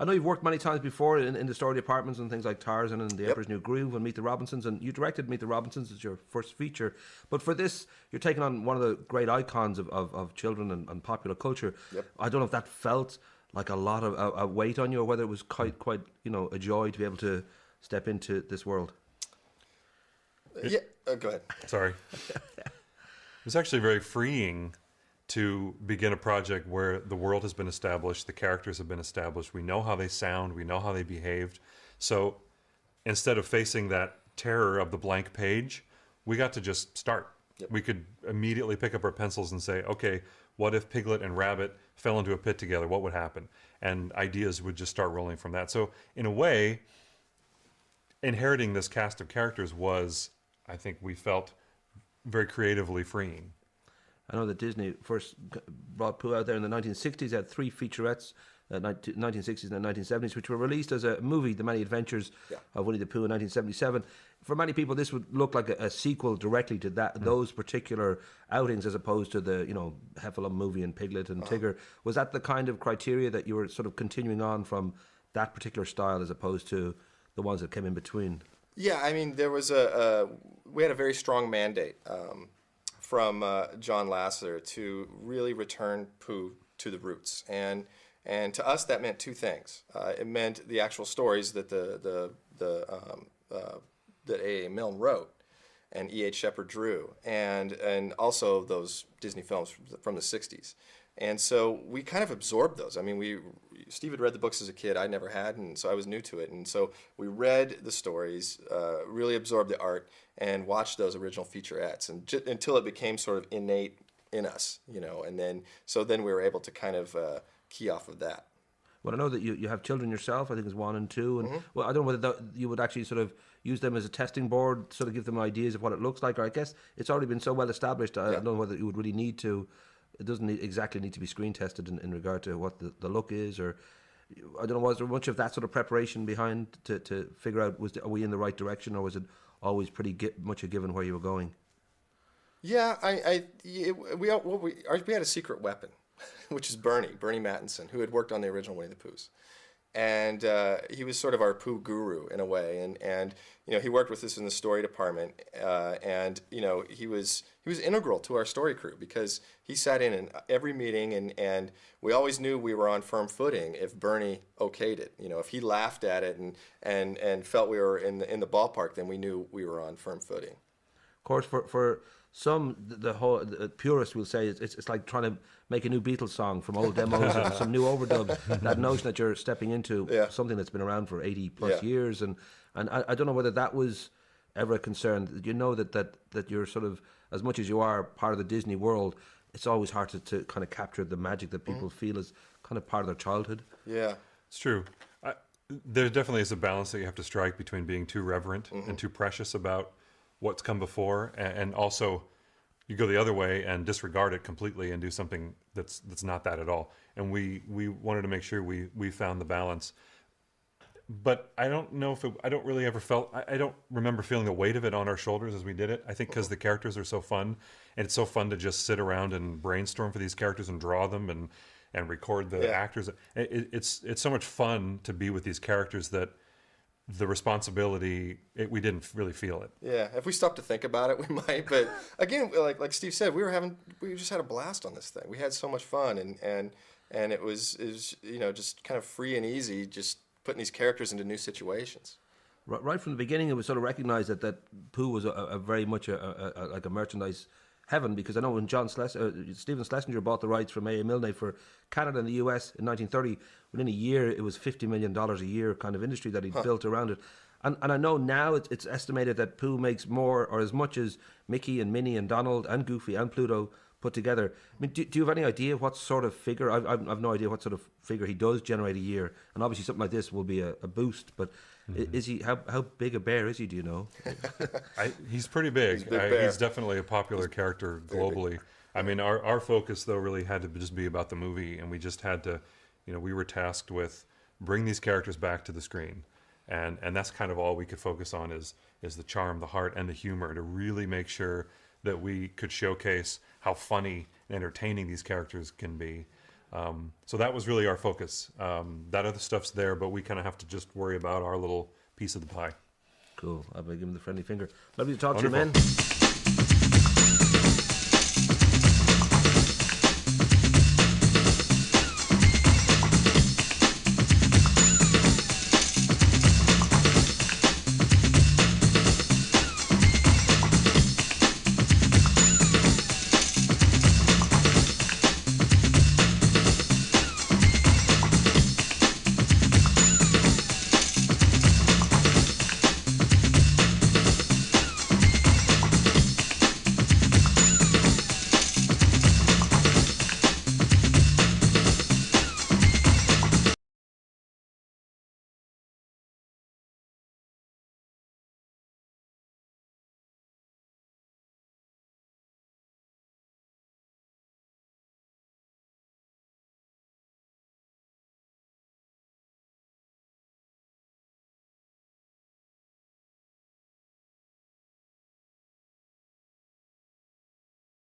I know you've worked many times before in the story departments and things like Tarzan and The Emperor's New Groove and Meet the Robinsons, and you directed Meet the Robinsons as your first feature. But for this, you're taking on one of the great icons of children and popular culture. Yep. I don't know if that felt like a lot of a weight on you, or whether it was quite a joy to be able to step into this world. Go ahead. Sorry. It was actually very freeing to begin a project where the world has been established, the characters have been established, we know how they sound, we know how they behaved. So instead of facing that terror of the blank page, we got to just start. Yep. We could immediately pick up our pencils and say, okay, what if Piglet and Rabbit fell into a pit together? What would happen? And ideas would just start rolling from that. So in a way, inheriting this cast of characters was, I think we felt, very creatively freeing. I know that Disney first brought Pooh out there in the 1960s. They had 3 featurettes, 1960s and the 1970s, which were released as a movie, The Many Adventures of Winnie the Pooh in 1977. For many people, this would look like a sequel directly to those particular outings, as opposed to the Heffalump movie and Piglet and Tigger. Was that the kind of criteria that you were sort of continuing on from that particular style, as opposed to the ones that came in between? Yeah, I mean, there was we had a very strong mandate from John Lasseter to really return Pooh to the roots, and to us that meant 2 things. It meant the actual stories that that A.A. Milne wrote and E.H. Shepard drew, and also those Disney films from the 60s. And so we kind of absorbed those. I mean, Steve had read the books as a kid. I never had, and so I was new to it. And so we read the stories, really absorbed the art, and watched those original featurettes, and until it became sort of innate in us, And then we were able to kind of key off of that. Well, I know that you have children yourself. I think it's 1 and 2, and well, I don't know whether you would actually sort of use them as a testing board, sort of give them ideas of what it looks like. Or I guess it's already been so well established. I don't know whether you would really need to. It doesn't exactly need to be screen tested in regard to what the look is, or I don't know. Was there much of that sort of preparation behind to figure out are we in the right direction, or was it always pretty much a given where you were going? Yeah, we had a secret weapon, which is Bernie Mattinson, who had worked on the original Winnie the Poohs. And he was sort of our Pooh guru in a way, and he worked with us in the story department, and he was integral to our story crew, because he sat in every meeting, and we always knew we were on firm footing if Bernie okayed it. If he laughed at it and felt we were in the ballpark, then we knew we were on firm footing. Of course, for some, the purists will say it's like trying to make a new Beatles song from old demos and some new overdubs. That notion that you're stepping into something that's been around for 80 plus years, and I don't know whether that was ever a concern. You know that you're sort of, as much as you are part of the Disney world, it's always hard to kind of capture the magic that people feel is kind of part of their childhood. Yeah, it's true. There definitely is a balance that you have to strike between being too reverent and too precious about what's come before, and also you go the other way and disregard it completely and do something that's not that at all. And we wanted to make sure we found the balance. But I don't know if I don't really ever felt, I don't remember feeling the weight of it on our shoulders as we did it. I think because the characters are so fun, and it's so fun to just sit around and brainstorm for these characters and draw them and record the actors. It's so much fun to be with these characters that the responsibility, we didn't really feel it. Yeah, if we stopped to think about it, we might. But again, like Steve said, we just had a blast on this thing. We had so much fun, and it was just kind of free and easy, just putting these characters into new situations. Right from the beginning, it was sort of recognized that Pooh was a very much like a merchandise heaven, because I know when Stephen Schlesinger bought the rights from A.A. Milne for Canada and the US in 1930, within a year it was $50 million a year kind of industry that he'd built around it. And I know now it's estimated that Pooh makes more or as much as Mickey and Minnie and Donald and Goofy and Pluto put together. I mean, do you have any idea what sort of figure? I've no idea what sort of figure he does generate a year. And obviously something like this will be a boost. But is he how big a bear is he? Do you know? He's pretty big. He's definitely a popular character globally. I mean, our focus though really had to just be about the movie, and we just had to, we were tasked with bring these characters back to the screen. And that's kind of all we could focus on is the charm, the heart, and the humor, to really make sure that we could showcase how funny and entertaining these characters can be. So that was really our focus. That other stuff's there, but we kind of have to just worry about our little piece of the pie. Cool. I'll be giving the friendly finger. Lovely to talk to you, Wonderful. man.